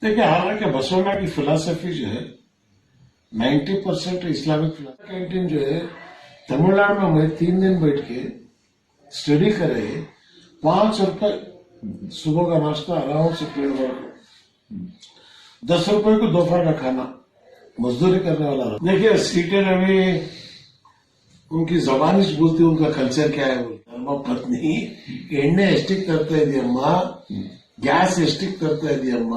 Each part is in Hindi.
देखिए, हालांकि बसोना की फिलॉसफी जो है 90% इस्लामिक फिलॉसफी। कैंटीन जो है तमिलनाडु में मैं 3 दिन बैठ के स्टडी करे, 5 रुपए सुबह का नाश्ता आराम से पेड़ भर को, 10 रुपए को दोपहर का खाना, मजदूरी करने वाला। देखिए, सीटें रवि उनकी जबानी से बोलती, उनका कल्चर क्या है बोलता। पत्नी एಣ್ಣೆ ಎಷ್ಟಿಕ್ ತರ್ತಾ ಇದೆಯಮ್ಮ, ಗ್ಯಾಸ್ ಎಷ್ಟಿಕ್ ತರ್ತಾ ಇದೆಯಮ್ಮ,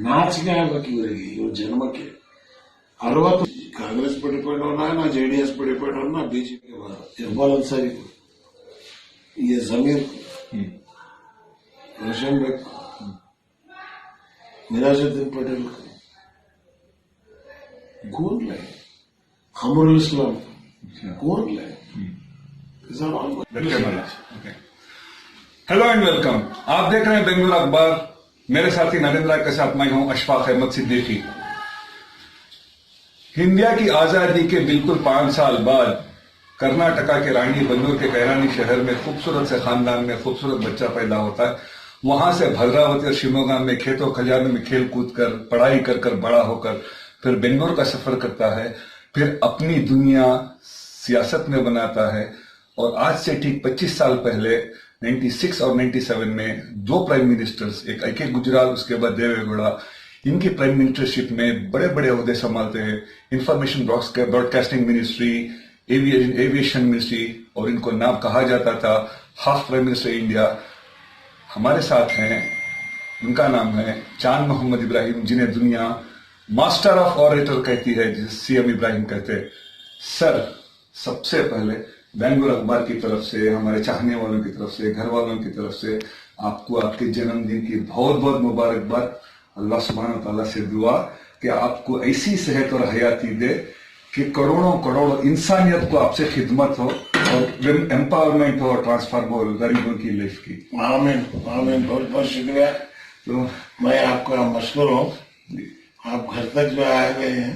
ನಾಚಿಕೆ ಆಗ್ಬೇಕು ಇವರಿಗೆ, ಇವ್ರ ಜನ್ಮಕ್ಕೆ 60 ಕಾಂಗ್ರೆಸ್ पढ़िपढ़ होना ना जेडीएस पढ़िपढ़ होना ना बीजेपी के इकबाल अंसारी को, ये जमीर को, रोशन बेग को, मिराजुद्दीन पटेल को, कौन लाए? खमरुल इस्लाम कौन लाए? Hello and welcome. आप देख रहे हैं बेंगलुरु अखबार। मेरे साथी नरेंद्र राय के साथ मैं हूं अशफाक अहमद सिद्दीकी। इंडिया की आजादी के बिल्कुल 5 साल बाद कर्नाटका के रानी बन्नूर के कैरानी शहर में खूबसूरत से खानदान में खूबसूरत बच्चा पैदा होता है। वहां से भद्रावती और शिमोगा में खेतों खलिहानों में खेल कूद कर पढ़ाई कर कर बड़ा होकर फिर बेंगलुरु का सफर करता है, फिर अपनी दुनिया सियासत में बनाता है। और आज से ठीक 25 साल पहले 96 और 97 में 2 प्राइम मिनिस्टर्स, एक आई.के. गुजराल, उसके बाद देवेगौड़ा, इनकी प्राइम मिनिस्टरशिप में बड़े बड़े ओहदे संभालते हैं। Information broadcasting ministry, aviation ministry, और इनको नाम कहा जाता था हाफ प्राइम मिनिस्टर इंडिया। हमारे साथ हैं, उनका नाम है चांद मोहम्मद इब्राहिम, जिन्हें दुनिया मास्टर ऑफ ऑरेटर कहती है, जिसे सीएम इब्राहिम कहते हैं। सर, सबसे पहले बेंगलुरु अखबार की तरफ से, हमारे चाहने वालों की तरफ से, घर वालों की तरफ से आपको आपके जन्मदिन की बहुत बहुत मुबारकबाद। अल्लाह सुब्हानहू तआला से दुआ कि आपको ऐसी सेहत और हयाती दे कि करोड़ों करोड़ों इंसानियत को आपसे खिदमत हो और एम्पावरमेंट हो, ट्रांसफॉर्म हो गरीबों की लाइफ की। आमीन आमीन। बहुत बहुत शुक्रिया। तो मैं आपका मशहूर हूँ, आप घर तक जो आए हुए हैं।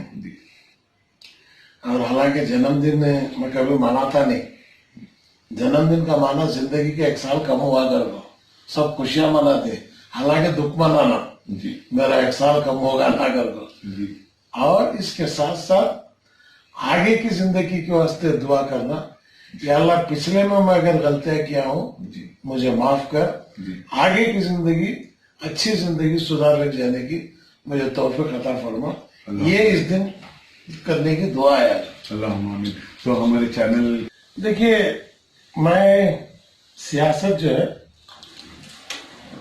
और हालांकि जन्मदिन मैं कभी मनाता नहीं। जन्मदिन का माना जिंदगी के 1 साल कम हुआ कर दो, सब खुशियां मनाते, हालांकि दुख मनाना मेरा 1 साल कम होगा ना कर दो। और इसके साथ साथ आगे की जिंदगी के वास्ते दुआ करना, या अल्लाह पिछले में मैं अगर गलतियां किया हूँ मुझे माफ कर, आगे की जिंदगी अच्छी जिंदगी सुधार ले जाने की मुझे तौफीक अता फरमा। ये इस दिन करने की दुआ है। अल्लाह आमीन। तो हमारे चैनल, देखिए, मैं सियासत जो है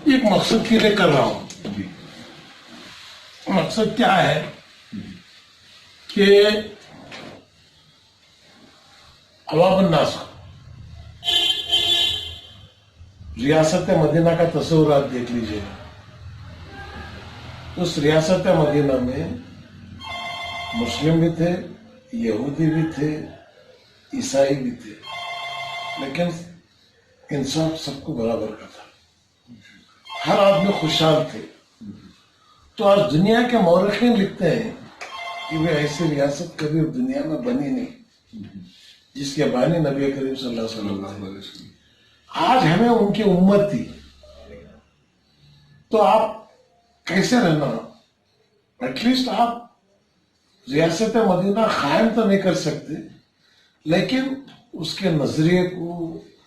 एक मकसद के लिए कर रहा हूं। मकसद क्या है कि अवाम अन्नास रियासत मदीना का तस्वीर आप देख लीजिएगा। उस रियासत मदीना में मुस्लिम भी थे, यहूदी भी थे, ईसाई भी थे, लेकिन इंसाफ सबको बराबर का था। हर आदमी खुशहाल थे। तो आज दुनिया के मौरखीन लिखते हैं कि वे ऐसी रियासत कभी दुनिया में बनी नहीं जिसके बानी नबी करीम सल्लल्लाहु अलैहि वसल्लम। आज हमें उनकी उम्मत थी, तो आप कैसे रहना, एटलीस्ट आप रियासत मदीना कायम तो नहीं कर सकते, लेकिन उसके नजरिए को,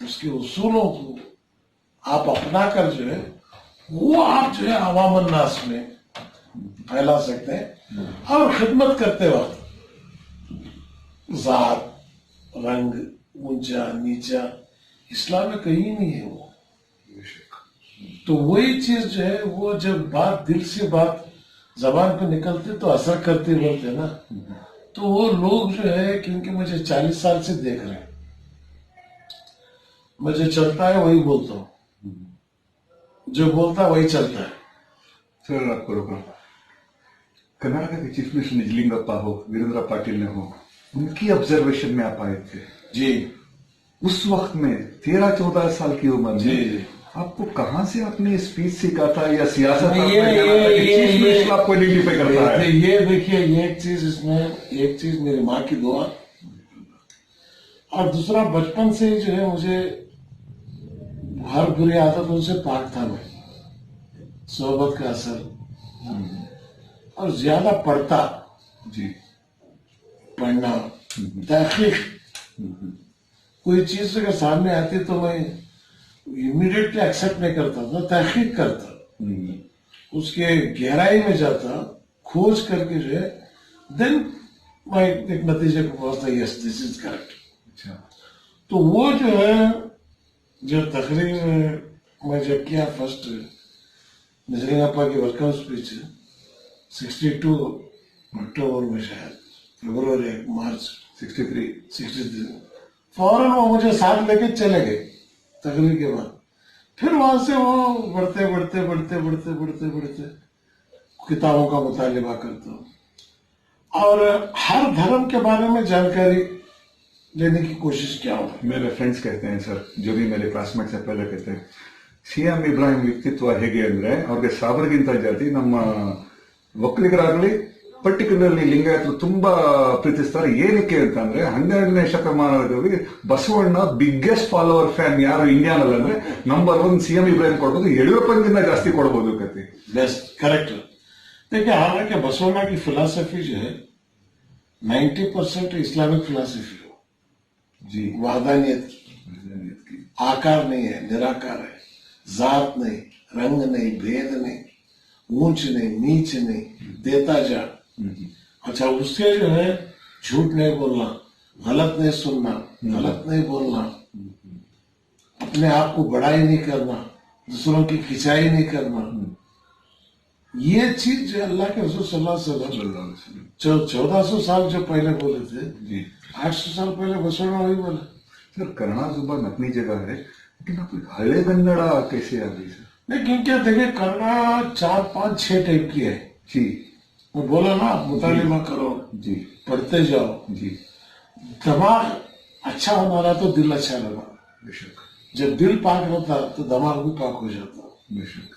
उसके उसूलों को आप अपना कर जो है वो आप जो है अवाम अन्नास में फैला सकते हैं। और खिदमत करते वक्त जात, रंग, ऊंचा नीचा इस्लाम में कहीं नहीं है वो। तो वही चीज जो है वो जब बात दिल से बात जबान पे निकलते तो असर करते बोलते ना। तो वो लोग जो है, क्योंकि मुझे 40 साल से देख रहे हैं, मुझे चलता है वही बोलता हूँ, जो बोलता है वही चलता है। सर, आपको रोका, कर्नाटका के चीफ मिनिस्टर निजलिंगप्पा हो, वीरेंद्र पाटिल ने हो, उनकी ऑब्जर्वेशन में आप आए थे जी। उस वक्त में 13-14 साल की उम्र में जी, आपको कहां से आपने स्पीच सीखा था या सियासत आपको आइडेंटिफाई करता है? ये देखिए, ये एक चीज मेरी माँ की दुआ, और दूसरा बचपन से ही जो है मुझे हर बुरी आदत उनसे पाक था। मैं सोहबत का असर, और ज्यादा पढ़ता, जी। पढ़ना, तहकीक, कोई चीज अगर सामने आती तो मैं इमीडिएटली एक्सेप्ट नहीं करता था, तहकीक करता, उसके गहराई में जाता, खोज करके जो है देन मैं एक नतीजे को पहुंचता, यस दिस इज करेक्ट। अच्छा। तो वो जो है, जो तकरीर मैं जब किया फर्स्ट निजरिंगप्पा की वेलकम स्पीच 62 अक्टूबर में, शायद फरवरी मार्च 63, फौरन वो मुझे साथ लेके चले गए तकरीर के बाद। फिर वहां से वो बढ़ते बढ़ते बढ़ते बढ़ते बढ़ते बढ़ते किताबों का मुतालिबा करता हूँ और हर धर्म के बारे में जानकारी लेने की कोशिश किया हूँ। मेरे फ्रेंड्स कहते हैं सर, जो भी मेरे क्लासमेट्स है पहले कहते हैं, CM ಇಬ್ರಾಹಿಂ ವ್ಯಕ್ತಿತ್ವ ಹೇಗೆ ಅಂದ್ರೆ ಅವ್ರಿಗೆ ಸಾಬರ್ಗಿಂತ ಜಾತಿ ನಮ್ಮ ಒಕ್ಕಲಿಗರಾಗಲಿ ಪರ್ಟಿಕ್ಯುಲರ್ಲಿ ಲಿಂಗಾಯತರು ತುಂಬಾ ಪ್ರೀತಿಸ್ತಾರೆ. ಏನಕ್ಕೆ ಅಂತಂದ್ರೆ 12ನೇ ಶತಮಾನದಲ್ಲಿ ಬಸವಣ್ಣ ಬಿಗ್ಗೆಸ್ಟ್ ಫಾಲೋವರ್ ಫ್ಯಾನ್ ಯಾರು ಇಂಡಿಯಾನಲ್ಲಿ ಅಂದ್ರೆ ನಂಬರ್ 1 CM ಇಬ್ರಾಹಿಂ ಕೊಡ್ಬೋದು, ಯಡಿಯೂರಪ್ಪನಿಗಿಂತ ಜಾಸ್ತಿ ಕೊಡ್ಬೋದು ಕತೆ. Best correct. देखिए हालांकि बसवण्णा की फिलॉसफी जो है 90% इस्लामिक फिलॉसफी हो जी, वाहदानियत की, आकार नहीं है, निराकार है, जात नहीं, रंग नहीं, भेद नहीं, ऊंच नहीं, नीच नहीं, देता जा। अच्छा, उससे जो है झूठ नहीं बोलना, गलत नहीं सुनना, गलत नहीं बोलना, अपने आप को बड़ाई नहीं करना, दूसरों की खिंचाई नहीं करना, ये चीज जो अल्लाह के रसूल सल्लल्लाहु अलैहि वसल्लम 1400 साल जो पहले बोले थे जी, 800 साल पहले बसवण्णा वही बोला। सर कन्नड़ा जुबान अपनी जगह है, लेकिन आप हले कन्नड़ा कैसे आ गई सर? लेकिन क्या देखिए, कन्नड़ा 4, 5, 6 टाइप की है जी, मैं बोला ना, आप मुतालिबा करो, जी, पढ़ते जाओ, जी, दिमाग अच्छा हमारा तो दिल अच्छा लगा, बेशक, जब दिल पाक रहता तो दिमाग भी पाक हो जाता। बेशक,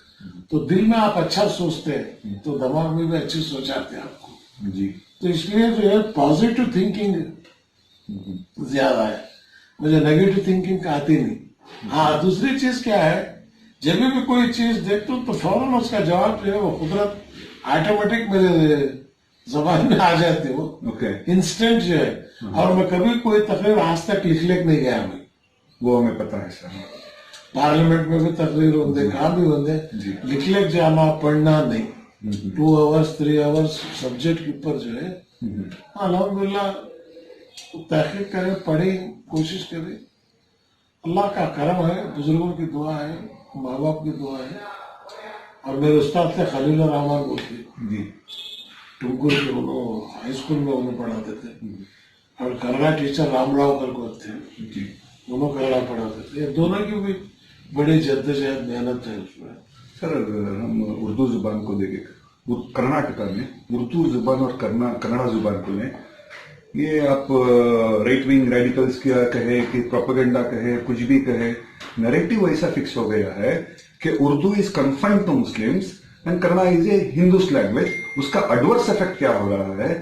तो दिल में आप अच्छा सोचते हैं तो दिमाग में भी अच्छी सोच आते हैं आपको। जी, तो इसलिए जो है पॉजिटिव थिंकिंग ज्यादा है, मुझे नेगेटिव थिंकिंग का आती नहीं। हाँ, दूसरी चीज क्या है, जब भी कोई चीज देखता हूँ तो फौरन उसका जवाब जो है वो कुदरत ऑटोमेटिक मेरे जबान में आ जाते, वो ओके, इंस्टेंट जो है। और मैं कभी कोई तकरीर आज तक लिख नहीं गया मैं, वो हमें पता है सर। पार्लियामेंट में भी तकरीर होते, कहाँ भी होते, जी, लिख जाना, पढ़ना नहीं, 2 आवर्स 3 आवर्स सब्जेक्ट के ऊपर जो है अल्हम्दुलिल्लाह तहकीक करें, पढ़े, कोशिश करें। अल्लाह का करम है, बुजुर्गों की दुआ है, माँ बाप की दुआ है। और मेरे उस्ताद थे खलील रहमान बोलते जी, टुमकुर के, उन्होंने हाई स्कूल में उन्हें पढ़ाते थे। और कन्नड़ा टीचर रामराव करके थे, जी, दोनों कन्नड़ा पढ़ाते थे। ये दोनों की भी बड़ी जद्दोजहद मेहनत है उसमें। सर हम उर्दू जुबान को देखें, कर्नाटका में उर्दू जुबान और कन्नड़ा जुबान को लें, ये आप राइट विंग रेडिकल्स क्या कहे कि प्रोपेगेंडा कहे, कुछ भी कहे, नैरेटिव ऐसा फिक्स हो गया है कि Urdu is confined to Muslims and Kannada is a Hindus language. उसका एडवर्स इफेक्ट क्या हो रहा है,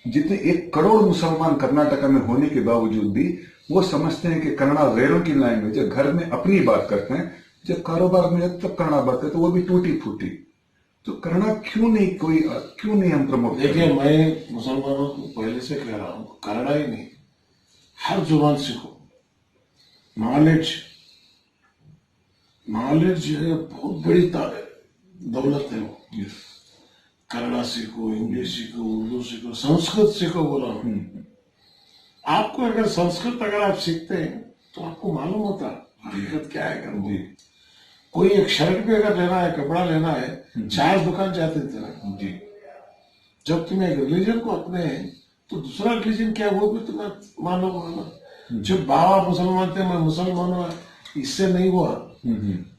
जितने 1 करोड़ मुसलमान कर्नाटका में होने के बावजूद भी वो समझते हैं कि कन्नड़ा गैरों की लैंग्वेज है, घर में अपनी बात करते हैं, जब कारोबार में जाते तब कन्नड़ा बात करते, वो भी टूटी फूटी। तो कन्नड़ा क्यों नहीं हम प्रमोट? देखिए, मैं मुसलमानों को पहले से कह रहा हूँ, कन्नड़ा ही नहीं, हर जुबान सीखो। नॉलेज जो है बहुत बड़ी दौलत है वो। कन्नड़ा सीखो, इंग्लिश सीखो, उर्दू सीखो, संस्कृत सीखो बोला हूँ। आपको अगर संस्कृत अगर आप सीखते हैं तो आपको मालूम होता हकीकत क्या है। करना कोई एक शर्ट भी अगर लेना है, कपड़ा लेना है, 4 दुकान जाते थे ना जी। जब तुम्हें एक रिलीजन को अपने तो दूसरा रिलीजन क्या वो भी तुम्हें मानो। जब बाबा मुसलमान थे, मैं मुसलमान हुआ, इससे नहीं हुआ।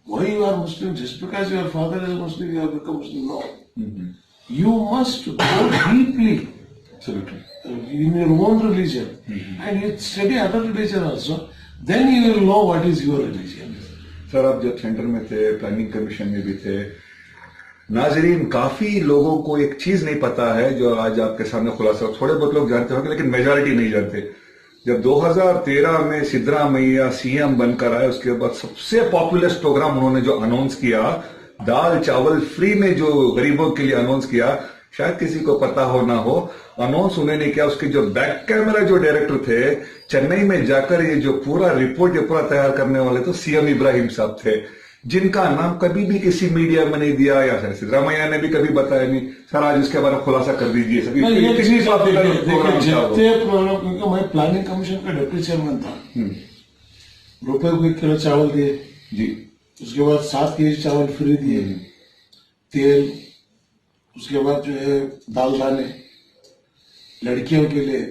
वही you are Muslim, just because your father is Muslim you are become Muslim. No, you must go deeply in your own religion and you study other religion also, then you will know what is your religion. Sir आप जब सेंटर में थे, प्लानिंग कमीशन में भी थे, नाजरीन काफी लोगों को एक चीज नहीं पता है जो आज आपके सामने खुलासा, थोड़े बहुत लोग जानते होंगे लेकिन मेजॉरिटी नहीं जानते। जब 2013 में सिद्धरामैया CM बनकर आए, उसके बाद सबसे पॉपुलर प्रोग्राम उन्होंने जो अनाउंस किया दाल चावल फ्री में जो गरीबों के लिए अनाउंस किया, शायद किसी को पता हो ना हो, अनाउंस उन्होंने किया। उसके जो बैक कैमरा जो डायरेक्टर थे चेन्नई में जाकर ये जो पूरा रिपोर्ट ये पूरा तैयार करने वाले तो सीएम इब्राहिम साहब थे, जिनका नाम कभी भी किसी मीडिया में नहीं दिया, या सर सिद्धरामैया ने भी कभी बताया नहीं। सर आज इसके बारे में खुलासा कर दीजिए सर। ये चीज आप देखिए, जितने प्रोग्राम, क्योंकि मैं प्लानिंग कमीशन का डिप्टी चेयरमैन था, रुपए को 1 किलो चावल दिए जी, उसके बाद 7 केजी चावल फ्री दिए, तेल, उसके बाद जो है दाल दाने, लड़कियों के लिए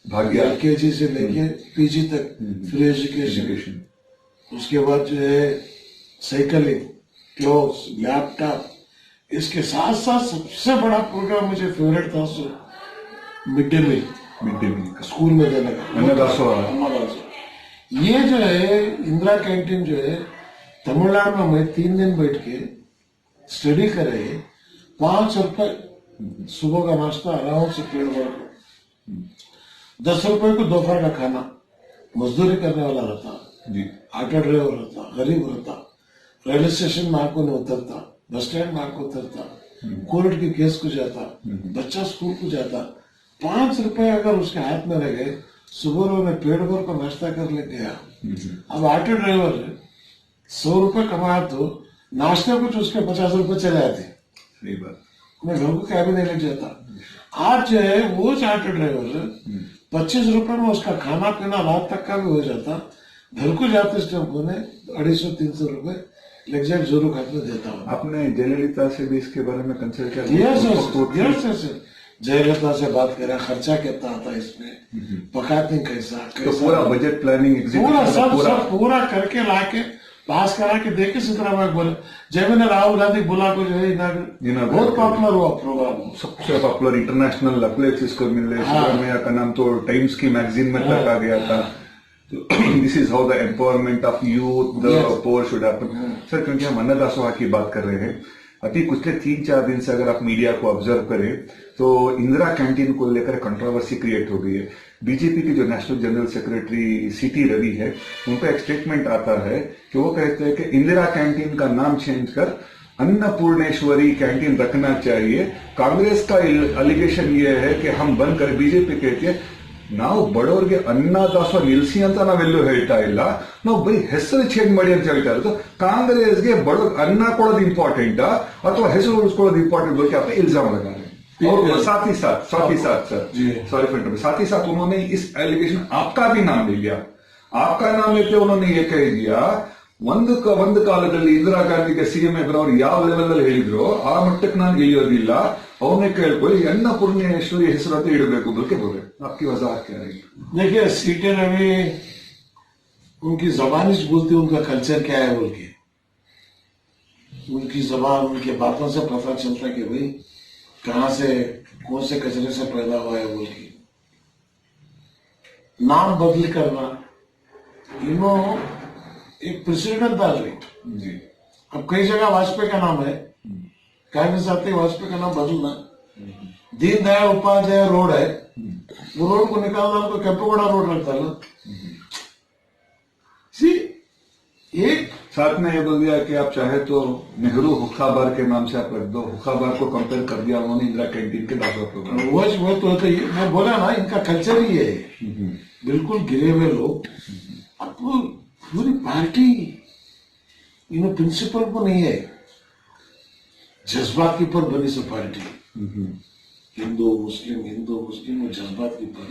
भाग्य LKG से लेके PG तक फ्री एजुकेशन, उसके बाद जो है साइकिलिंग, क्लोथ्स, लैपटॉप। इसके साथ साथ सबसे बड़ा प्रोग्राम मुझे फेवरेट था so mid day meal school में देने का, अन्नदासोह। ये जो है इंदिरा कैंटीन जो है तमिलनाडु में 3 दिन बैठ के स्टडी करे, 5 रुपए सुबह का नाश्ता आराम से पेड़ भर, 10 रुपए को दोपहर का खाना, मजदूरी करने वाला रहता जी, ऑटो ड्राइवर रहता, गरीब रहता, रेलवे स्टेशन में आपको नहीं उतरता, बस स्टैंड में आपको उतरता, कोर्ट के केस को जाता, बच्चा स्कूल को जाता, 5 रुपए अगर उसके हाथ में रह गए, सुबह में पेड़ भर को नाश्ता कर ले गया। अब ऑटो ड्राइवर 100 रुपए कमाया तो नाश्ते कुछ उसके 50 रुपए चले आते, सही बात, मैं घर को क्या भी नहीं लग जाता। आज जो है वो ऑटो ड्राइवर 25 रुपए में उसका खाना पीना रात तक का भी हो जाता, घर को जाते स्टेप ने 250-300 रुपए लेक्चर जरूर हाथ में देता हूँ। आपने जयललिता से भी इसके बारे में कंसल्ट किया? यस, जयललिता से बात करें, खर्चा कितना आता इसमें, पकाते कैसा तो पूरा बजट प्लानिंग पूरा सब पूरा करके लाके पास करा के देखे सिद्धरामैया बोले, जब मैंने राहुल गांधी बुला को जो है बहुत पॉपुलर हुआ प्रोग्राम, सबसे पॉपुलर इंटरनेशनल अप्लेट्स इसको मिले। सिद्धरामैया का नाम तो टाइम्स की मैगजीन में तक आ गया था। This is how the empowerment of youth, the poor should happen. Sir क्योंकि हम अन्नदासोह की बात कर रहे हैं, अभी पिछले 3-4 दिन से अगर आप मीडिया को ऑब्जर्व करें तो इंदिरा कैंटीन को लेकर कंट्रोवर्सी क्रिएट हो गई है। बीजेपी के जो नेशनल जनरल सेक्रेटरी सीटी रवि है, उनका एक स्टेटमेंट आता है कि वो कहते हैं कि इंदिरा कैंटीन का नाम चेंज कर अन्नपूर्णेश्वरी कैंटीन रखना चाहिए। कांग्रेस का एलिगेशन ये है कि हम बंद कर, बीजेपी कहती है ನಾವು ಬಡವರಿಗೆ ಅನ್ನದಾಸೋಹ ನಿಲ್ಲಿಸಿ ಅಂತ ನಾವೆಲ್ಲೂ ಹೇಳ್ತಾ ಇಲ್ಲ, ನಾವು ಬರೀ ಹೆಸರು ಚೇಂಜ್ ಮಾಡಿ ಅಂತ ಹೇಳ್ತಾ ಇರೋದು। ಕಾಂಗ್ರೆಸ್ಗೆ ಬಡವ ಅನ್ನ ಕೊಡೋದು ಇಂಪಾರ್ಟೆಂಟ್ ಅಥವಾ ಹೆಸರು ಉಳಿಸ್ಕೊಳ್ಳೋದು ಇಂಪಾರ್ಟೆಂಟ್ बोल के आप इल्जाम लगा रहे हैं। और साथ ही साथ सर सॉरी फॉर इंटरप्शन, साथ ही साथ उन्होंने इस एलिगेशन आपका भी नाम ले लिया। आपका नाम लेते उन्होंने ये कह दिया ಒಂದು ಕಾಲದಲ್ಲಿ ಇಂದಿರಾ ಗಾಂಧಿಗೆ ಸಿಎಂ ಇಬ್ರವ್ರು ಯಾವ ಲೆವೆಲ್ ಅಲ್ಲಿ ಹೇಳಿದ್ರು ಆ ಮಟ್ಟಕ್ಕೆ ನಾನು ಇಳಿಯೋದಿಲ್ಲ, ಅವನ್ನೇ ಕೇಳ್ಕೊಳ್ಳಿ, अन्नपूर्णेश्वरी ಹೆಸರು ಅಂತ ಇಡಬೇಕು बोलके बोले। आपकी वजह क्या रहेगी? देखिए सीटे रवि उनकी जबान ही बोलती, उनका कल्चर क्या है बोल के, उनकी जबान उनके बातों से पता चलता कि भाई कहां से कौन से कचरे से पैदा हुआ है बोल के। नाम बदली करना इनो एक प्रेसिडेंट डाल रही जी। अब कई जगह वाजपेयी का नाम है, कांग्रेस आते वाजपेयी का नाम बदलना। दीनदयाल उपाध्याय रोड है, वो रोड को निकालना तो कैंपेगौड़ा रोड लगता है ना। सी एक साथ में ये बोल दिया कि आप चाहे तो नेहरू हुक्का बार के नाम से आप रख दो। हुक्का बार को कंपेयर कर दिया उन्होंने इंदिरा कैंटीन के दावा प्रोग्राम। वो तो मैं बोला ना, इनका कल्चर ही है, बिल्कुल गिरे हुए लोग। अब पूरी पार्टी इन प्रिंसिपल को नहीं है, जज्बात के ऊपर बनी सब पार्टी। हिंदू मुस्लिम वो जज्बात के ऊपर।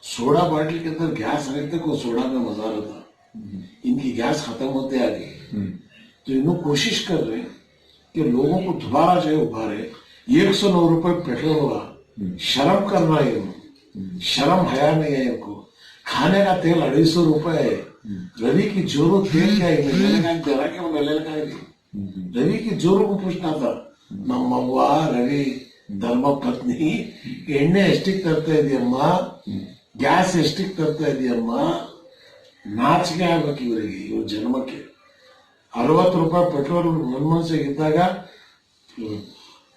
सोडा बाटली के अंदर गैस रखते को सोडा में मजा रहता, इनकी गैस खत्म होते आ गई, तो इन्होंने कोशिश कर रहे कि लोगों को दोबारा जो है उभारे। 109 रुपए पेट्रोल हुआ, शर्म करना है, शर्म हया नहीं है इनको। खाने का तेल 250 रुपए है। रवि की जोरों तेल क्या है, रवि की जोरों को पूछना था, नम्मव्वा रवि ಧರ್ಮ ಪತ್ನಿ ಎಣ್ಣೆ ಎಷ್ಟಿಗೆ ತರ್ತಾ ಇದೆಯಮ್ಮ, ಗ್ಯಾಸ್ ಎಷ್ಟಿಗೆ ತರ್ತಾ ಇದೆಯಮ್ಮ, ನಾಚಿಕೆ ಆಗ್ಬೇಕು ಇವರಿಗೆ, ಇವ್ರ ಜನ್ಮಕ್ಕೆ। 60 ರೂಪಾಯಿ ಪೆಟ್ರೋಲ್ ಮನಮೋಹನ್ ಸಿಂಗ್ ಇದ್ದಾಗ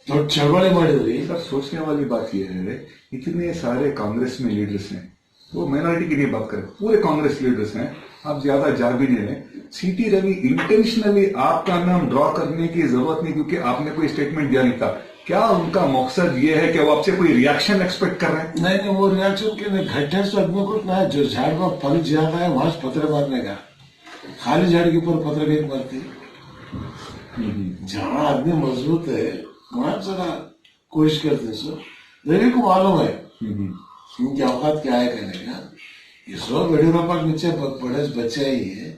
ದೊಡ್ಡ ಚಳವಳಿ ಮಾಡಿದ್ರಿ। सर सोचने वाली बात यह है, इतने सारे कांग्रेस में लीडर्स हैं, वो माइनॉरिटी की नहीं बात करें, पूरे कांग्रेस लीडर्स हैं, आप ज्यादा जा भी नहीं रहे। सीटी रवि इंटेंशनली आपका नाम ड्रॉ करने की जरूरत नहीं, क्योंकि आपने कोई स्टेटमेंट दिया नहीं था। क्या उनका मकसद ये है कि वो आपसे कोई रिएक्शन एक्सपेक्ट कर रहे हैं? नहीं नहीं, वो रिएक्शन के लिए घटने से आदमी को ना, जो झाड़ में फल ज्यादा है वहां से पत्थर मारने का, खाली झाड़ के ऊपर पत्थर नहीं मारती। जहां आदमी मजबूत है वहां जरा कोशिश करते सो। रवि को मालूम है उनकी औकात क्या है कहने का। इसरो येडियुरप्पा के नीचे बड़े बच्चे ही है।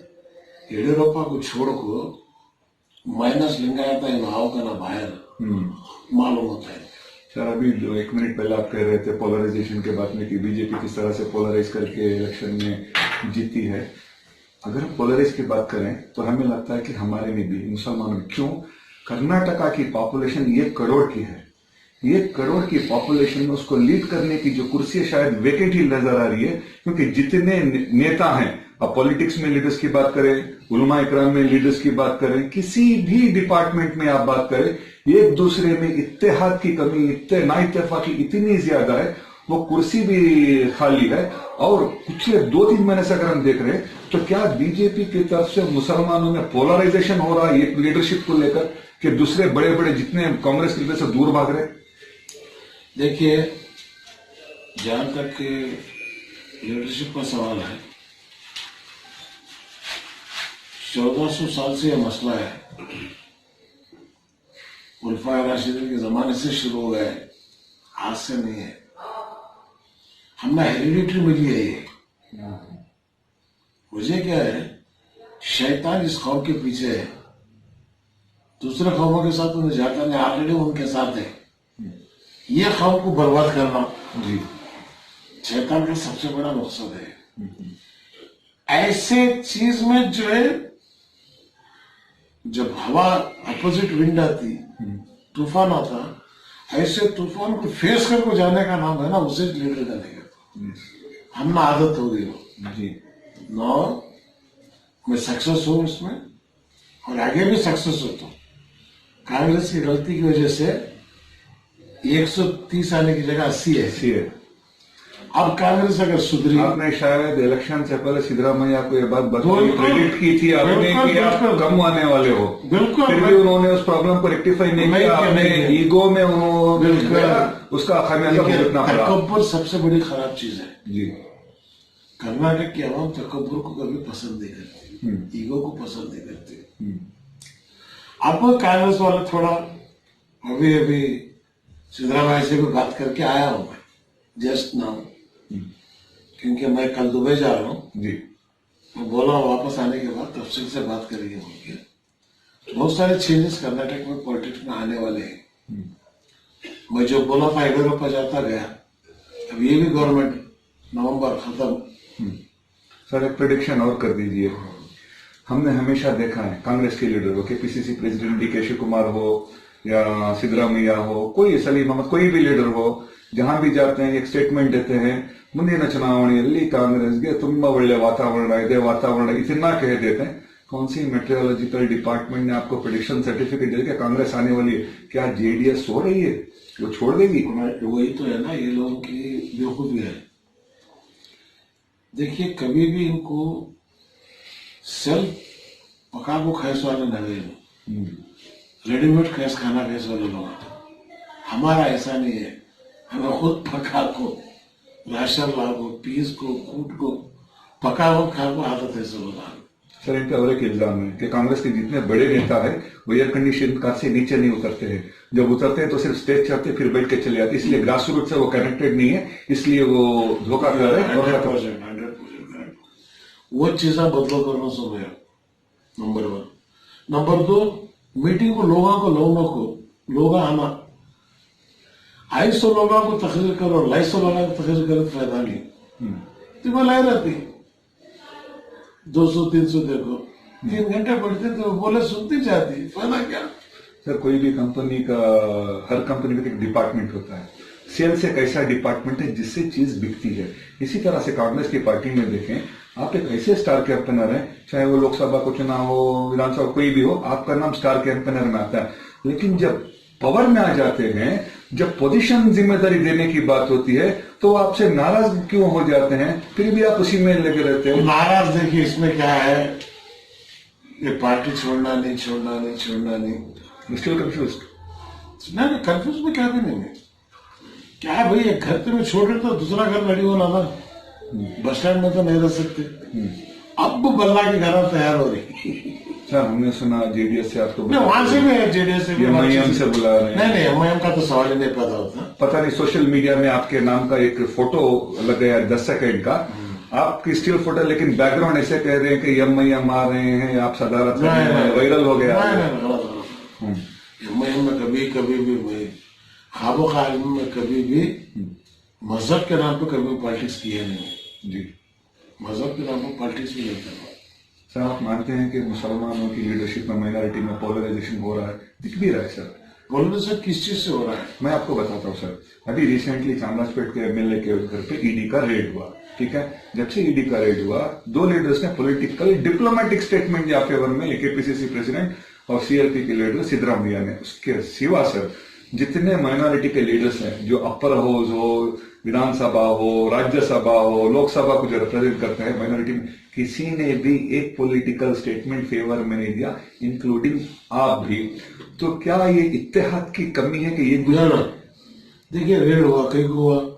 येडियुरप्पा को छोड़ को माइनस लिंगायत है भाव का ना बाहर मालूम होता है। सर, अभी 1 मिनट पहले आप कह रहे थे पोलराइजेशन के बात में कि बीजेपी किस तरह से पोलराइज करके इलेक्शन में जीती है। अगर हम पोलराइज की बात करें तो हमें लगता है कि हमारे में भी, मुसलमानों में, क्यों, कर्नाटका की पॉपुलेशन 1 करोड़ की है। 1 करोड़ की पॉपुलेशन में उसको लीड करने की जो कुर्सी शायद वेकेंट ही नजर आ रही है, क्योंकि जितने नेता हैं, अब पॉलिटिक्स में लीडर्स की बात करें, उलमा इकराम में लीडर्स की बात करें, किसी भी डिपार्टमेंट में आप बात करें, एक दूसरे में इत्तेहाद की कमी, ना इत्तेफाकी इतनी ज्यादा है, वो कुर्सी भी खाली है। और पिछले 2-3 महीने से अगर हम देख रहे हैं तो क्या बीजेपी की तरफ से मुसलमानों में पोलराइजेशन हो रहा है एक लीडरशिप को लेकर, कि दूसरे बड़े बड़े जितने कांग्रेस लीडर से दूर भाग रहे? देखिए, जहां तक लीडरशिप का सवाल है, 1400 साल से यह मसला है। खुलफाए राशिदीन के जमाने से शुरू हो गया है, आज से नहीं है। हमने हेरिडिटी मिली है ये। मुझे क्या है, शैतान इस कौम के पीछे है, दूसरे कौमों के साथ उन्हें जाता नहीं, ऑलरेडी उनके साथ है। ये कौम को बर्बाद करना जी शैतान का सबसे बड़ा मकसद है। ऐसे चीज में जो है, जब हवा अपोजिट विंड आती, तूफान आता, ऐसे तूफान को फेस करके जाने का नाम है ना, उसे लीडर करने का। हमने आदत हो गई वो जी। नो, मैं सक्सेस हूं इसमें और आगे भी सक्सेस होता हूं। कांग्रेस की गलती की वजह से 130 आने की जगह 80 है। अब कांग्रेस अगर सुधरी, आपने शायद इलेक्शन से पहले सिद्धरामैया को ये बात बताई, क्रेडिट की थी आपने कि आप कम आने वाले हो। बिल्कुल, फिर भी उन्होंने उस प्रॉब्लम को रेक्टिफाई नहीं किया। आपने ईगो में उन्होंने उसका खामियाजा भुगतना पड़ा। तकब्बुर सबसे बड़ी खराब चीज है जी। कर्नाटक की आवाम तकब्बुर को कभी पसंद नहीं करती, ईगो को पसंद नहीं करती। अब कांग्रेस वाले थोड़ा, अभी सिद्धरामैया से भी बात करके आया हूं मैं जस्ट नाउ, क्योंकि मैं कल दुबई जा रहा हूं जी। मैं बोला वापस आने के बाद तफसील से बात करेंगे बोल के। बहुत सारे चेंजेस कर्नाटक में पॉलिटिक्स में आने वाले हैं। मैं जो बोला था येडियुरप्पा जाता गया, अब ये भी गवर्नमेंट नवंबर खत्म। सर, एक प्रेडिक्शन और कर दीजिए। हमने हमेशा देखा है कांग्रेस के लीडर हो, केपीसीसी प्रेसिडेंट डी.के. शिवकुमार हो या सिद्धरामैया हो, कोई सलीम अहमद, कोई भी लीडर हो, जहां भी जाते हैं एक स्टेटमेंट देते हैं, ಮುಂದಿನ ಚುನಾವಣೆಯಲ್ಲಿ ಕಾಂಗ್ರೆಸ್ಗೆ ತುಂಬಾ ಒಳ್ಳೆ वातावरण ಇದೆ, वातावरण इतना कह देते हैं। कौन सी मेट्रोलॉजिकल डिपार्टमेंट ने आपको प्रेडिक्शन सर्टिफिकेट दे दिया कांग्रेस आने वाली है? क्या जेडीएस सो रही है, वो छोड़ देगी? वही तो है ना, ये लोगों की बेवकूफी है। देखिए, कभी भी इनको सेल्फ पका को खैस वाले लगे, रेडीमेड खैस खाना खैस वाले लोग। हमारा ऐसा नहीं है, हमें खुद पका को, राशन लागो, पीस को, कूट को, पका हुआ खा को आदत है सब। सर, इनका और एक इल्जाम है कि कांग्रेस के जितने बड़े नेता है वो एयर कंडीशन कार से नीचे नहीं उतरते हैं। जब उतरते हैं तो सिर्फ स्टेज चढ़ते फिर बैठ के चले जाते, इसलिए ग्रास रूट से वो कनेक्टेड नहीं है, इसलिए वो धोखा कर रहे हैं। 100% वो चीजें बदलो करना सब है, नंबर 1। नंबर 2, मीटिंग को लोगों को आना, 250 लोगों को तकरीर करो, 250 लोगों को तकरीर करो, फायदा नहीं। तुम्हें लाई रहती 200-300 देखो, 3 घंटे पढ़ते तो बोले सुनती जाती, फायदा क्या? सर, कोई भी कंपनी का, हर कंपनी का एक डिपार्टमेंट होता है। सेल्स एक ऐसा डिपार्टमेंट है जिससे चीज बिकती है। इसी तरह से कांग्रेस की पार्टी में देखें, आप एक ऐसे स्टार कैंपेनर है, चाहे वो लोकसभा को चुनाव हो, विधानसभा कोई भी हो, आपका नाम स्टार कैंपेनर में आता है। लेकिन जब पावर में आ जाते हैं, जब पोजीशन जिम्मेदारी देने की बात होती है तो वो आपसे नाराज क्यों हो जाते हैं, फिर भी आप उसी में लगे रहते हैं? नाराज देखिए इसमें क्या है, ये पार्टी छोड़ना नहीं, छोड़ना नहीं, छोड़ना नहीं। Still confuse? नहीं, कंफ्यूज में क्या भी नहीं है। क्या है भाई, एक घर पे मैं छोड़ रहे तो दूसरा घर रेडी होना ना, बस स्टैंड में तो नहीं रह सकते। अब बल्ला की घर तैयार हो रही। सर हमने सुना जेडीएस से आपको वहां से भी है, जेडीएस से भी, एमआईएम से बुला रहे हैं। नहीं, एमआईएम का तो सवाल ही नहीं पैदा होता। पता नहीं, सोशल मीडिया में आपके नाम का एक फोटो लग गया 10 सेकंड का, आपकी स्टिल फोटो, लेकिन बैकग्राउंड ऐसे कह रहे हैं कि एमआईएम आ रहे हैं, आप सदारत कर रहे हैं, वायरल हो गया। एमआईएम में कभी भी मैं ख्वाबों ख्याल में कभी भी मजहब के नाम पे कभी पॉलिटिक्स किया नहीं जी। मजहब के नाम पर पॉलिटिक्स भी नहीं करना। सर आप मानते हैं कि मुसलमानों की लीडरशिप में माइनॉरिटी में पोलराइजेशन हो रहा है? दिख भी रहा है सर। पोलराइजेशन किस चीज से हो रहा है? मैं आपको बताता हूँ सर। अभी रिसेंटली चामराजपेट के एमएलए के घर पे ईडी का रेड हुआ, ठीक है। जब से ईडी का रेड हुआ, दो लीडर्स ने पॉलिटिकल डिप्लोमेटिक स्टेटमेंट दिया फेवर में, एक केपीसीसी प्रेसिडेंट और सीएलपी के लीडर सिद्धरामैया ने। उसके सिवा सर जितने माइनॉरिटी के लीडर्स हैं, जो अपर हाउस हो, विधानसभा हो, राज्यसभा हो, लोकसभा को जो रिप्रेजेंट करते हैं माइनॉरिटी में, किसी ने भी एक पॉलिटिकल स्टेटमेंट फेवर में नहीं दिया, इंक्लूडिंग आप भी। तो क्या ये इत्तेहाद की कमी है कि ये देखिए रेड हुआ, कहीं को हुआ,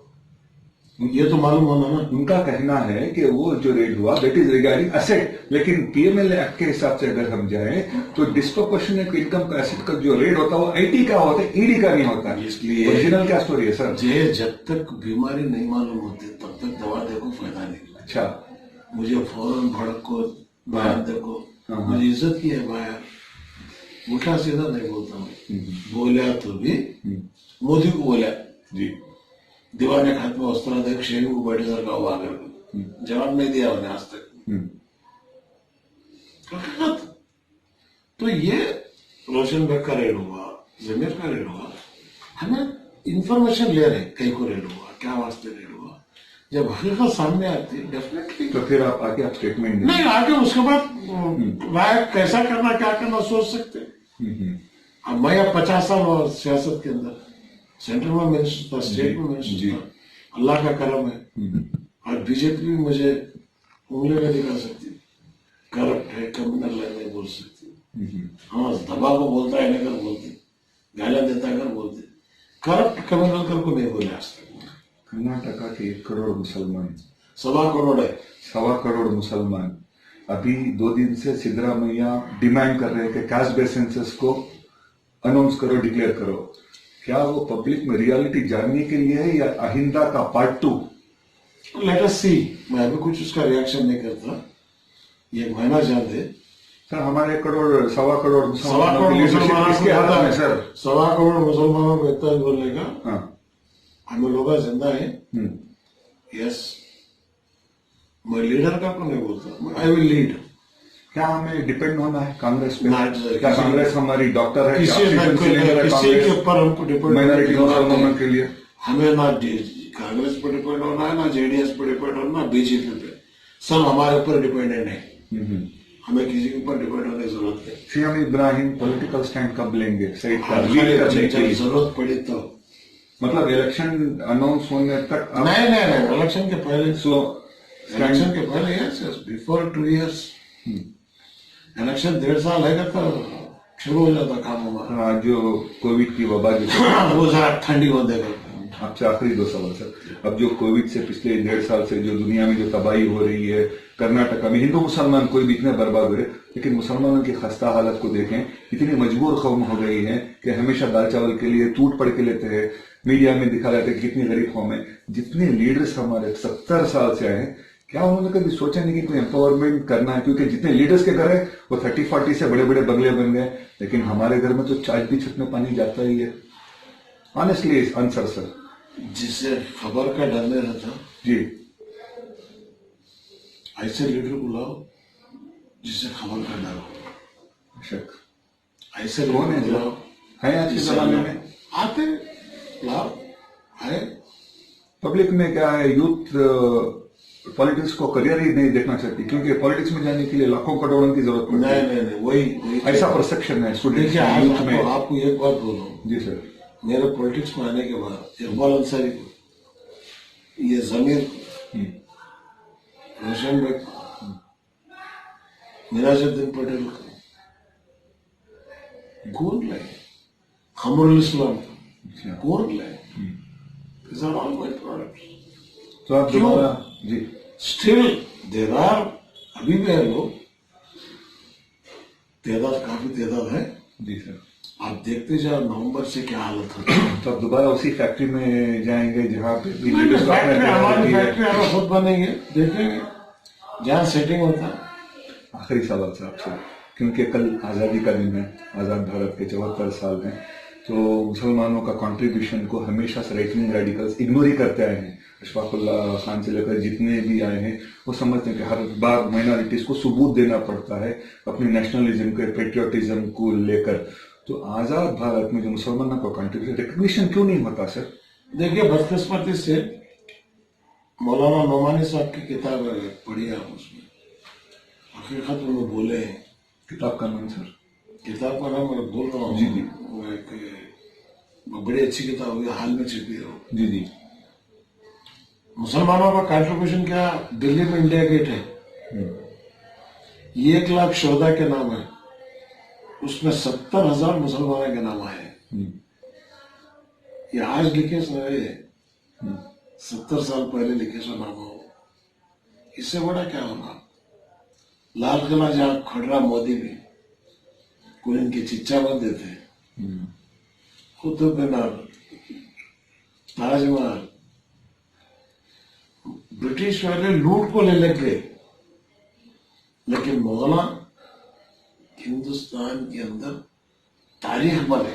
ये तो मालूम होना ना। उनका कहना है कि वो जो रेड हुआ दैट इज रिगार्डिंग एसेट, लेकिन पीएमएलए एक्ट के हिसाब से अगर हम जाएं तो डिस्प्रोपोर्शनेट इनकम का एसेट का जो रेड होता है वो आईटी का होता है, ईडी का नहीं होता। इसलिए ओरिजिनल क्या स्टोरी है सर? जब तक बीमारी नहीं मालूम होती तब तक दवा देखो, फायदा नहीं। अच्छा, मुझे फौरन भड़क को बाहर देखो, मुझे इज्जत की है बाहर, उल्टा सीधा नहीं बोलता हूँ। बोला तो भी मोदी को बोला जी, दीवाने खात में उस तरह देख शेर को बैठे सर का हुआ, जवाब नहीं दिया उन्हें आज तक। तो ये रोशन बेग का रेड हुआ, जमीर का रेड हुआ, हमें इंफॉर्मेशन ले रहे कहीं को रेड हुआ, क्या वास्ते रेड हुआ। जब हकीकत सामने आती है डेफिनेटली तो फिर आप आगे आप स्टेटमेंट दें। नहीं, आगे उसके बाद राय कैसा करना, क्या करना सोच सकते। अब मैं अब 50 साल सियासत के अंदर, सेंटर में मिनिस्टर था, स्टेट में मिनिस्टर था, अल्लाह का करम है। और बीजेपी भी मुझे उंगली नहीं दिखा सकती, करप्ट है, कम्युनल है, नहीं बोल सकती। हाँ, दबा को बोलता है नहीं कर बोलती, गालियां देता कर बोलते, करप्ट कम्युनल कर को नहीं बोले आज तक। कर्नाटका के 1 करोड़ मुसलमान, 1.25 करोड़ है, 1.25 करोड़ मुसलमान अभी 2 दिन से सिद्धरामैया डिमांड कर रहे हैं कि कास्ट बेस्ड सेंसस को अनाउंस करो, डिक्लेयर करो। क्या वो पब्लिक में रियलिटी जानने के लिए है या अहिंदा का पार्ट 2? लेट अस सी। मैं अभी कुछ उसका रिएक्शन नहीं करता, ये महीना जान दे। सर हमारे 1 करोड़ 1.25 करोड़ मुसलमानों किसके हाथ में सर? 1.25 करोड़ मुसलमानों को इतना बोलने का, हाँ, हम लोग जिंदा है। यस, मैं लीडर का को नहीं बोलता, आई विल लीड। क्या हमें डिपेंड होना है कांग्रेस पे? ना, क्या कांग्रेस हमारी डॉक्टर है? किसी के ऊपर हमको डिपेंड माइनॉरिटी मुसलमानों के लिए हमें ना कांग्रेस पर डिपेंड होना है, ना जेडीएस पर डिपेंड होना, ना बीजेपी पे। सब हमारे ऊपर डिपेंडेंट है, हमें किसी के ऊपर डिपेंड होने की जरूरत नहीं। सीएम इब्राहिम पॉलिटिकल स्टैंड कब लेंगे सही लीड करने के लिए? जरूरत पड़ी तो, मतलब इलेक्शन अनाउंस होने तक नहीं, इलेक्शन के पहले, इलेक्शन के पहले, यस, बिफोर 2 years। इलेक्शन 1.5 साल है तो शुरू हो जाता काम हमारा। जो कोविड की वबा जो वो जरा ठंडी हो देगा। आपसे आखिरी 2 सवाल सर। अब जो कोविड से पिछले 1.5 साल से जो दुनिया में जो तबाही हो रही है, कर्नाटका में हिंदू मुसलमान कोई भी इतने बर्बाद हो रहे, लेकिन मुसलमानों की खस्ता हालत को देखें, इतनी मजबूर कौम हो गई है कि हमेशा दाल चावल के लिए टूट पड़ के लेते हैं। मीडिया में दिखा जाता है कि कितनी गरीब कौम है। जितने लीडर्स हमारे 70 साल से आए हैं, क्या उन्होंने कभी सोचा नहीं कि कोई एम्पावरमेंट करना है? क्योंकि जितने लीडर्स के घर है वो 30-40 से बड़े बड़े बंगले बन गए, लेकिन हमारे घर में तो चाय भी छत में पानी जाता ही है। Honestly answer sir. जिससे खबर का डर नहीं रहता जी, ऐसे लीडर को लाओ जिससे खबर का डर हो। शक ऐसे कौन है लाओ, है आज के जमाने में आते लाओ है। पब्लिक में क्या है, यूथ पॉलिटिक्स को करियर ही नहीं देखना चाहती, क्योंकि पॉलिटिक्स में जाने के लिए लाखों करोड़ों की जरूरत पड़ती है। नहीं, वही ऐसा परसेप्शन है स्टूडेंट्स देखिए, में, आज यूथ में। आपको एक बात बोलूं, जी सर। मेरे पॉलिटिक्स में आने के बाद इकबाल अंसारी को, ये जमीर को, रोशन बेग को, मिराजुद्दीन पटेल को कौन लाए, खमरुल इस्लाम को कौन लाए? These are all my products. तो आप दोबारा जी स्टिल देर आर, अभी भी है लोग, काफी तादाद है। जी सर। आप देखते जाओ नवंबर से क्या हालत होती है। तो आप दोबारा उसी फैक्ट्री में जाएंगे जहाँ पे हमारी फैक्ट्री हम खुद बनेंगे, देखेंगे जहाँ सेटिंग होता है। आखिरी सवाल सर आपसे, क्योंकि कल आज़ादी का दिन है, आज़ाद भारत के 74 साल हैं, तो मुसलमानों का कंट्रीब्यूशन को हमेशा से राइट विंग रेडिकल्स इग्नोर ही करते आए हैं। अशफाकुल्ला खान से लेकर जितने भी आए हैं वो समझते हैं कि हर बार माइनॉरिटीज को सबूत देना पड़ता है अपनी नेशनलिज्म के, पेट्रियोटिज्म को लेकर। तो आज़ाद भारत में जो मुसलमानों का कंट्रीब्यूशन रिकग्निशन क्यों नहीं होता सर? देखिए, बदकिस्मती से मौलाना नोमानी साहब की किताब पढ़ी आप, उसमें हकीकत में बोले हैं। किताब का नाम सर? किताब का नाम मैं बोल रहा हूँ। जी जी। वो एक बड़ी अच्छी किताब हुई, हाल में छपी है। जी जी। मुसलमानों का कंट्रीब्यूशन क्या, दिल्ली में इंडिया गेट है, 1,14,000 के नाम है, उसमें 70,000 मुसलमानों के नाम आए। ये आज लिखे सुनाए 70 साल पहले लिखे सुना हो, इससे बड़ा क्या होगा? लाल किला जहां खड़ा मोदी भी कोई इनके चिच्चा बंदे थे, कुतुब मीनार, ताजमहल, ब्रिटिश वाले लूट को ले लग गए, लेकिन मुगला हिंदुस्तान के अंदर तारीख बने,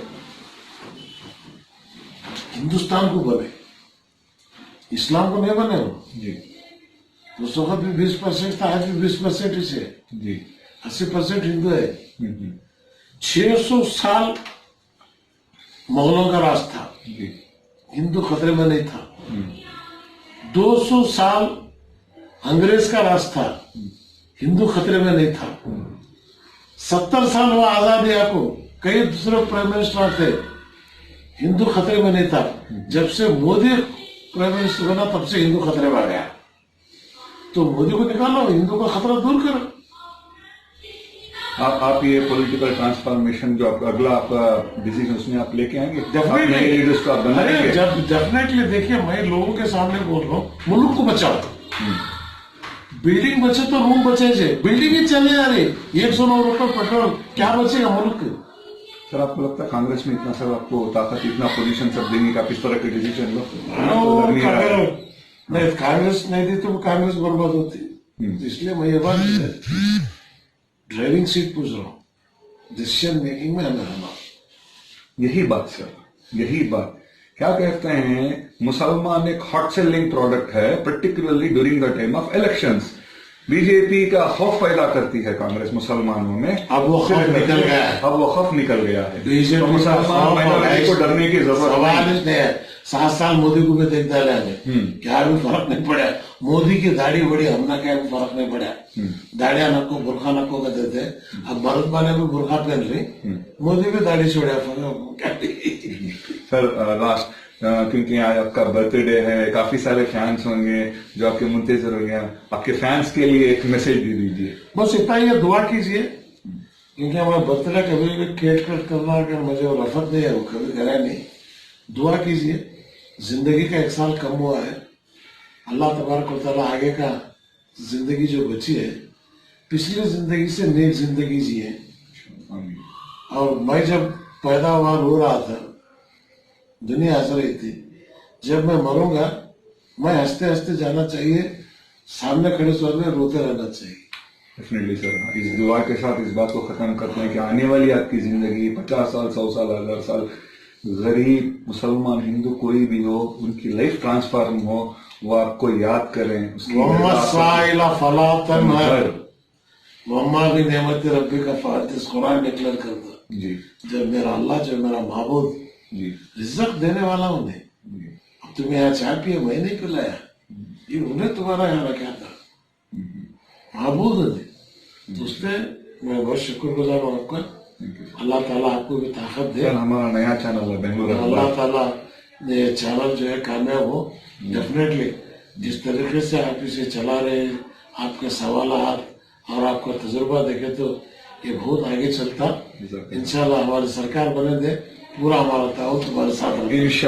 हिंदुस्तान को बने, इस्लाम को नहीं बने हो जी। उस वक्त भी 20% था, आज भी 20% ही से जी। 80% हिंदू है। 600 साल मुगलों का राज था, हिंदू खतरे में नहीं था। 200 साल अंग्रेज का राज था, हिंदू खतरे में नहीं था। 70 साल हुआ आजादी को, कई दूसरे प्राइम मिनिस्टर थे, हिंदू खतरे में नहीं था। जब से मोदी प्राइम मिनिस्टर बना तब से हिंदू खतरे में आ गया। तो मोदी को निकालो, हिंदू का खतरा दूर करो। आप ये पॉलिटिकल ट्रांसफॉर्मेशन जो अगला आपका डिसीजन उसमें आप लेके आएंगे? डेफिनेटली। देखिए, मैं लोगों के सामने बोल रहा हूँ, मुल्क को बचाओ। बिल्डिंग बचे तो रूम बचे से, बिल्डिंग ही चले जा रही, 109 रुपए पेट्रोल, क्या बचेगा मुल्क? सर आपको लगता है कांग्रेस में इतना सर आपको ताकत, इतना पोजीशन सब देंगे का इस तरह के डिसीजन लो? नहीं, कांग्रेस नहीं दी तो कांग्रेस बर्बाद होती। इसलिए मैं ये बात ड्राइविंग सीट पूछ रहा हूँ, डिसीजन मेकिंग में हमें रहना। यही बात सर, यही बात। क्या कहते हैं, मुसलमान एक हॉट सेलिंग प्रोडक्ट है, particularly during the time of elections. BJP का खौफ पैदा करती है कांग्रेस मुसलमानों में। अब वो खौफ निकल गया है, अब वो खौफ निकल गया है। बीजेपी तो मुसलमान माइनॉरिटी को डरने की जरूरत सवाल नहीं है। 7 साल मोदी को भी देखता है, क्या भी फर्क नहीं पड़ा। मोदी की दाढ़ी बड़ी, हमने क्या भी फर्क नहीं पड़ा। दाढ़िया नको, बुरखा नको कहते थे, अब भरत माने भी बुरखा पहन रही, मोदी भी दाढ़ी छोड़ा। सर लास्ट, क्योंकि आज आपका बर्थडे है, काफी सारे फैंस होंगे जो आपके मुंतजर होंगे, आपके फैंस के लिए एक मैसेज दे दीजिए। बस इतना ही, दुआ कीजिए, क्योंकि हमारा बर्थडे कभी भी केक कट करना अगर मुझे वो रफत नहीं है, वो कभी करा नहीं। दुआ कीजिए, जिंदगी का 1 साल कम हुआ है, अल्लाह तबारक व तआला आगे का जिंदगी जो बची है, पिछली जिंदगी से नेक जिंदगी जिए। और मैं जब पैदावार हो रहा था, दुनिया हंस रही थी, जब मैं मरूंगा मैं हंसते हंसते जाना चाहिए, सामने खड़े स्वर में रोते रहना चाहिए। डेफिनेटली सर, इस दुआ के साथ इस बात को खत्म करते हैं कि आने वाली आपकी जिंदगी 50 साल, 100 साल, 1000 साल, गरीब, मुसलमान, हिंदू कोई भी हो, उनकी लाइफ ट्रांसफॉर्म हो, वो आपको याद करें। मम्मा भी नेमत रब्बी का फातिस कुरान डिक्लेयर कर दो जी। जब मेरा अल्लाह, जब मेरा महबूद जी रिज़्क़ देने वाला उन्हें, अब तुम्हें यहाँ चाय पिए, मैं नहीं पिलाया, ये उन्हें तुम्हारा यहाँ रखा था, महबूद है। तो उसने मैं बहुत शुक्रगुजार हूँ आपका। अल्लाह ताला आपको भी ताकत दे। सर हमारा नया चैनल है बेंगलुरु अल्लाह अखबार। ताला ये चैनल जो है कामयाब हो डेफिनेटली। जिस तरीके से आप इसे चला रहे हैं, आपके सवालात और आपका तजुर्बा देखे तो ये बहुत आगे चलता। इंशाल्लाह हमारी सरकार बने दे, पूरा हमारा ताउन तुम्हारे साथ रहेगा। इंशाल्लाह।